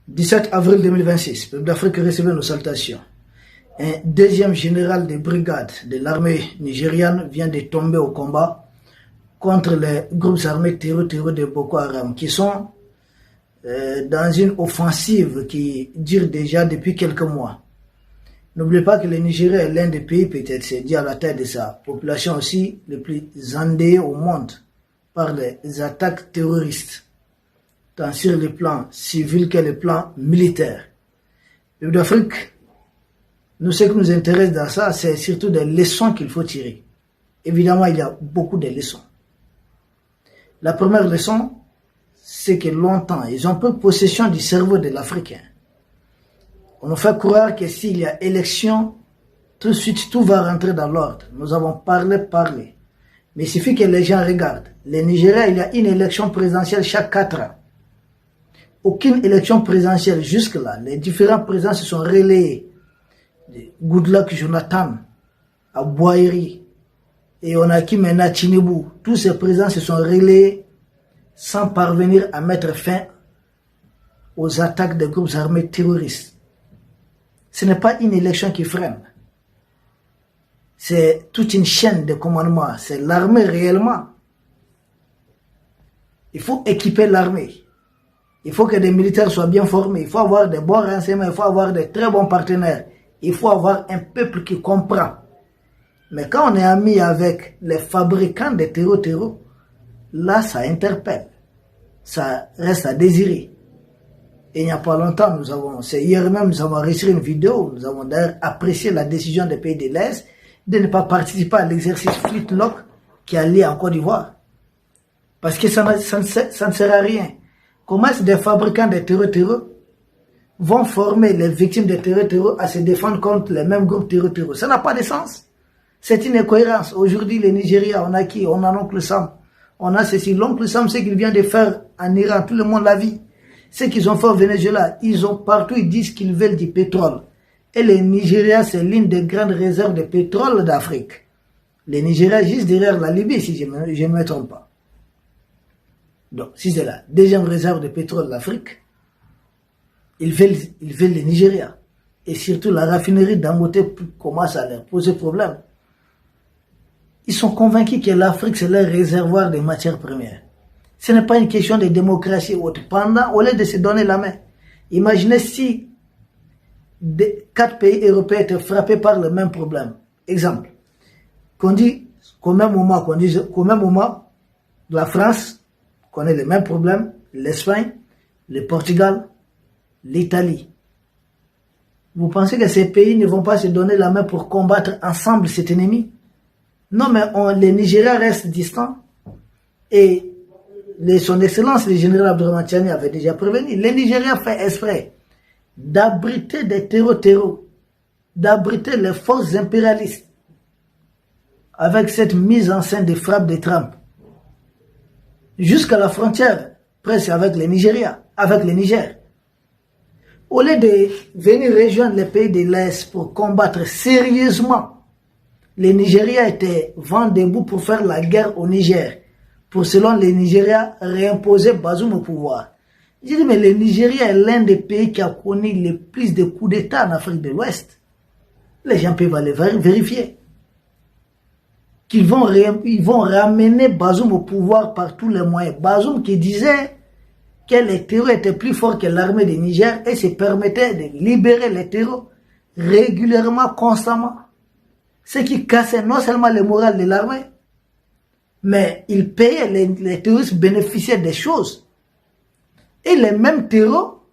17 avril 2026, peuple d'Afrique recevait nos salutations. Un deuxième général de brigade de l'armée nigériane vient de tomber au combat contre les groupes armés terroristes de Boko Haram qui sont dans une offensive qui dure déjà depuis quelques mois. N'oubliez pas que le Nigeria est l'un des pays, peut-être c'est dû à la taille de sa population aussi, le plus endeuillé au monde par les attaques terroristes, tant sur le plan civil que le plan militaire. Le d'Afrique, nous, ce qui nous intéresse dans ça, c'est surtout des leçons qu'il faut tirer. Évidemment, il y a beaucoup de leçons. La première leçon, c'est que longtemps, ils ont pris possession du cerveau de l'Africain. On nous fait croire que s'il y a élection, tout de suite, tout va rentrer dans l'ordre. Nous avons parlé. Mais il suffit que les gens regardent. Le Nigeria, il y a une élection présidentielle chaque 4 ans. Aucune élection présidentielle jusque-là. Les différents présidents se sont relayés. Goodluck Jonathan, à Boairi, et on a qui maintenant Tinubu. Tous ces présidents se sont relayés sans parvenir à mettre fin aux attaques des groupes armés terroristes. Ce n'est pas une élection qui freine. C'est toute une chaîne de commandement. C'est l'armée réellement. Il faut équiper l'armée. Il faut que des militaires soient bien formés. Il faut avoir des bons renseignements. Il faut avoir de très bons partenaires. Il faut avoir un peuple qui comprend. Mais quand on est ami avec les fabricants de terreau, là, ça interpelle. Ça reste à désirer. Et il n'y a pas longtemps, c'est hier même, nous avons enregistré une vidéo. Nous avons d'ailleurs apprécié la décision des pays de l'Est de ne pas participer à l'exercice Flintlock qui a lieu en Côte d'Ivoire. Parce que ça ne sert à rien. Comment est-ce que des fabricants de terreau vont former les victimes de terreau à se défendre contre les mêmes groupes terreau? Ça n'a pas de sens. C'est une incohérence. Aujourd'hui, le Nigeria, on a qui? On a l'oncle Sam. On a ceci. L'oncle Sam, c'est qu'il vient de faire en Iran, tout le monde l'a vu. Ce qu'ils ont fait au Venezuela, ils ont partout, ils disent qu'ils veulent du pétrole. Et le Nigeria, c'est l'une des grandes réserves de pétrole d'Afrique. Le Nigeria, juste derrière la Libye, si je ne me trompe pas. Donc, si c'est la deuxième réserve de pétrole d'Afrique, ils veulent le Nigeria. Et surtout, la raffinerie d'Angote commence à leur poser problème. Ils sont convaincus que l'Afrique, c'est leur réservoir de matières premières. Ce n'est pas une question de démocratie ou autre. Pendant, au lieu de se donner la main, imaginez si 4 pays européens étaient frappés par le même problème. Exemple, qu'on dit qu'au même moment, la France connaît le même problème, l'Espagne, le Portugal, l'Italie. Vous pensez que ces pays ne vont pas se donner la main pour combattre ensemble cet ennemi? Non, mais le Nigeria reste distant. Et son Excellence, le général Abdourahmane Tiani avait déjà prévenu. Le Nigeria fait exprès d'abriter des terreaux, d'abriter les forces impérialistes avec cette mise en scène des frappes de Trump. Jusqu'à la frontière, presque avec le Nigeria, avec le Niger. Au lieu de venir rejoindre les pays de l'Est pour combattre sérieusement, le Nigeria était vent debout pour faire la guerre au Niger, pour selon le Nigeria réimposer Bazoum au pouvoir. Je dis, mais le Nigeria est l'un des pays qui a connu le plus de coups d'État en Afrique de l'Ouest. Les gens peuvent aller vérifier. Ils vont ramener Bazoum au pouvoir par tous les moyens. Bazoum qui disait que les terreaux étaient plus forts que l'armée du Niger et se permettait de libérer les terreaux régulièrement, constamment. Ce qui cassait non seulement le moral de l'armée, mais il payait, les terroristes bénéficiaient des choses. Et les mêmes terreaux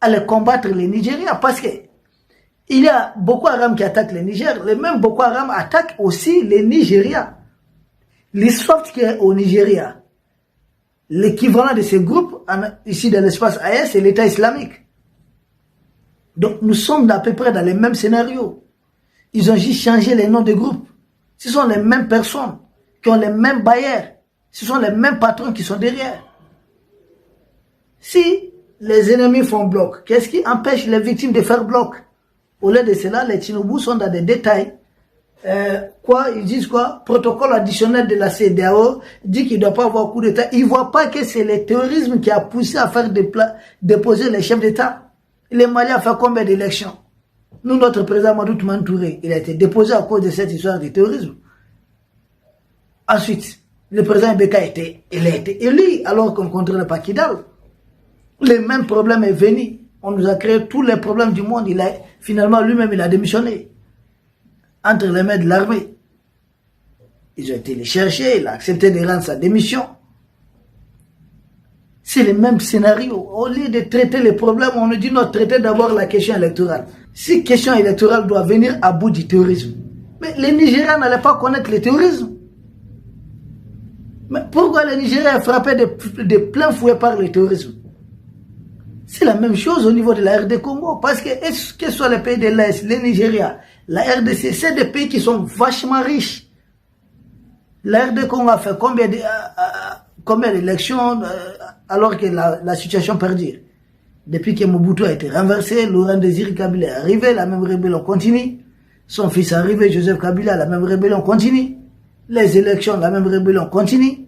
allaient combattre les Nigériens parce que il y a Boko Haram qui attaque le Niger, les mêmes Boko Haram attaquent aussi les Nigériens. L'ISWAP qui est au Nigeria, l'équivalent de ces groupes ici dans l'espace aérien, c'est l'État islamique. Donc nous sommes à peu près dans les mêmes scénarios. Ils ont juste changé les noms des groupes. Ce sont les mêmes personnes qui ont les mêmes bailleurs. Ce sont les mêmes patrons qui sont derrière. Si les ennemis font bloc, qu'est-ce qui empêche les victimes de faire bloc? Au lieu de cela, les Tinubu sont dans des détails Quoi, ils disent quoi? Protocole additionnel de la CEDEAO dit qu'il ne doit pas avoir coup d'État. Ils ne voient pas que c'est le terrorisme qui a poussé à faire déposer les chefs d'État. Les Maliens ont fait combien d'élections? Nous, notre président Madout Mantouré, il a été déposé à cause de cette histoire de terrorisme. Ensuite, le président Beka a été élu alors qu'on contrôlait pas Kidal. Le même problème est venu. On nous a créé tous les problèmes du monde. Finalement, lui-même, il a démissionné. Entre les mains de l'armée. Ils ont été les chercher, il a accepté de rendre sa démission. C'est le même scénario. Au lieu de traiter les problèmes, on nous dit non, traiter d'abord la question électorale. Si la question électorale doit venir à bout du terrorisme. Mais les Nigériens n'allaient pas connaître le terrorisme. Mais pourquoi les Nigériens sont frappés de plein fouet par le terrorisme? C'est la même chose au niveau de la RD Congo. Parce que, que ce soit les pays de l'Est, les Nigériens, la RDC, c'est des pays qui sont vachement riches. La RD Congo a fait combien d'élections alors que la situation perdure? Depuis que Mobutu a été renversé, Laurent Désiré Kabila est arrivé, la même rébellion continue. Son fils est arrivé, Joseph Kabila, la même rébellion continue. Les élections, la même rébellion continue.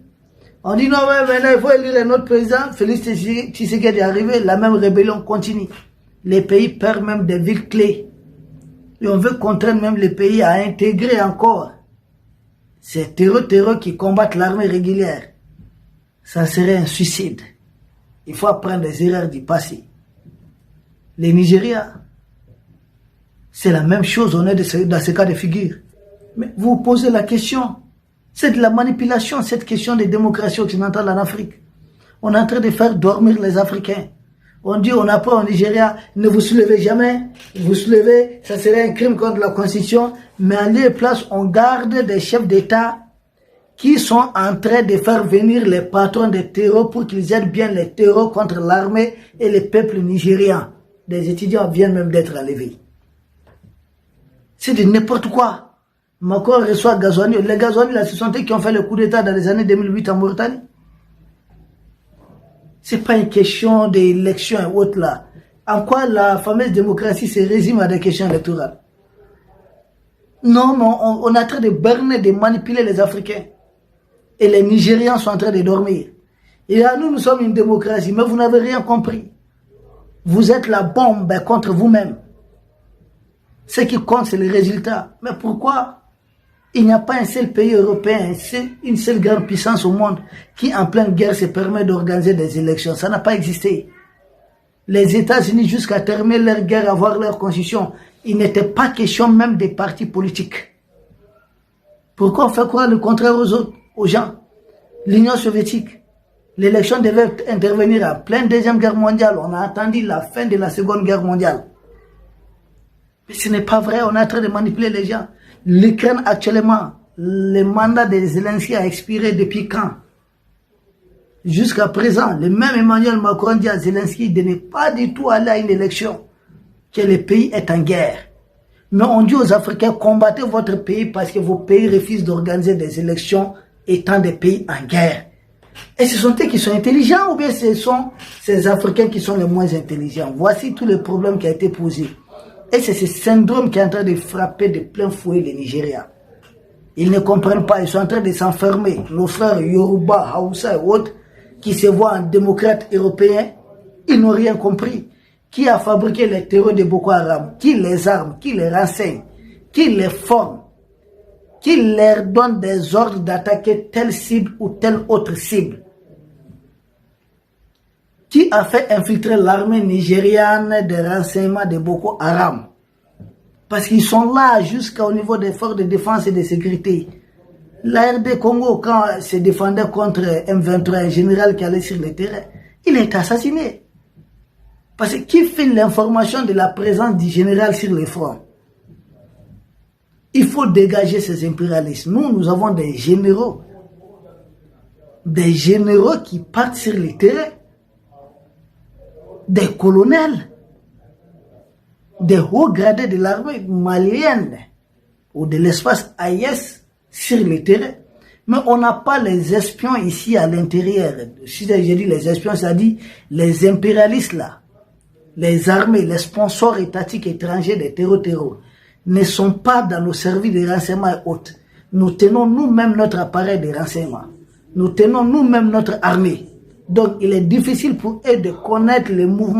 On dit non, mais maintenant il faut élire notre président, Félix Tshisekedi est arrivé, la même rébellion continue. Les pays perdent même des villes clés. Et on veut contraindre même les pays à intégrer encore ces terreurs qui combattent l'armée régulière. Ça serait un suicide. Il faut apprendre des erreurs du passé. Les Nigériens, c'est la même chose, on est dans ce cas de figure. Mais vous posez la question, c'est de la manipulation, cette question de démocratie occidentale en Afrique. On est en train de faire dormir les Africains. On dit, on apprend au Nigeria, ne vous soulevez jamais, vous soulevez, ça serait un crime contre la Constitution, mais en lieu et place, on garde des chefs d'État qui sont en train de faire venir les patrons des terreurs pour qu'ils aident bien les terreurs contre l'armée et le peuple nigérien. Des étudiants viennent même d'être enlevés. C'est de n'importe quoi. Macron reçoit Gazouani. Les Gazouani, là, ce sont eux qui ont fait le coup d'État dans les années 2008 en Mauritanie. Ce n'est pas une question d'élection et autres là. En quoi la fameuse démocratie se résume à des questions électorales? Non, mais on est en train de berner, de manipuler les Africains. Et les Nigérians sont en train de dormir. Et là, nous sommes une démocratie, mais vous n'avez rien compris. Vous êtes la bombe contre vous-même. Ce qui compte, c'est les résultats. Mais pourquoi il n'y a pas un seul pays européen, une seule grande puissance au monde qui, en pleine guerre, se permet d'organiser des élections? Ça n'a pas existé. Les États-Unis, jusqu'à terminer leur guerre, avoir leur constitution, il n'était pas question même des partis politiques. Pourquoi on fait croire le contraire aux gens? L'Union soviétique, l'élection devait intervenir en pleine Deuxième Guerre mondiale. On a attendu la fin de la Seconde Guerre mondiale. Mais ce n'est pas vrai, on est en train de manipuler les gens. L'Ukraine actuellement, le mandat de Zelensky a expiré depuis quand? Jusqu'à présent, le même Emmanuel Macron dit à Zelensky de ne pas du tout aller à une élection, que le pays est en guerre. Mais on dit aux Africains, combattez votre pays parce que vos pays refusent d'organiser des élections étant des pays en guerre. Et ce sont eux qui sont intelligents ou bien ce sont ces Africains qui sont les moins intelligents? Voici tout le problème qui a été posé. Et c'est ce syndrome qui est en train de frapper de plein fouet les Nigériens. Ils ne comprennent pas, ils sont en train de s'enfermer. Nos frères Yoruba, Hausa et autres, qui se voient en démocrates européens, ils n'ont rien compris. Qui a fabriqué les terreurs de Boko Haram? Qui les arme? Qui les renseigne? Qui les forme? Qui leur donne des ordres d'attaquer telle cible ou telle autre cible? Qui a fait infiltrer l'armée nigériane de renseignement de Boko Haram? Parce qu'ils sont là jusqu'au niveau des forces de défense et de sécurité. La RD Congo, quand se défendait contre M23, un général qui allait sur le terrain, il est assassiné. Parce que qui fait l'information de la présence du général sur le front? Il faut dégager ces impérialistes. Nous avons des généraux qui partent sur le terrain. Des colonels, des hauts gradés de l'armée malienne ou de l'espace AIS sur le terrain. Mais on n'a pas les espions ici à l'intérieur. Si j'ai dit les espions, c'est-à-dire les impérialistes là, les armées, les sponsors étatiques étrangers des terreurs. ne sont pas dans nos services de renseignement et autres. Nous tenons nous-mêmes notre appareil de renseignement. Nous tenons nous-mêmes notre armée. Donc, il est difficile pour eux de connaître les mouvements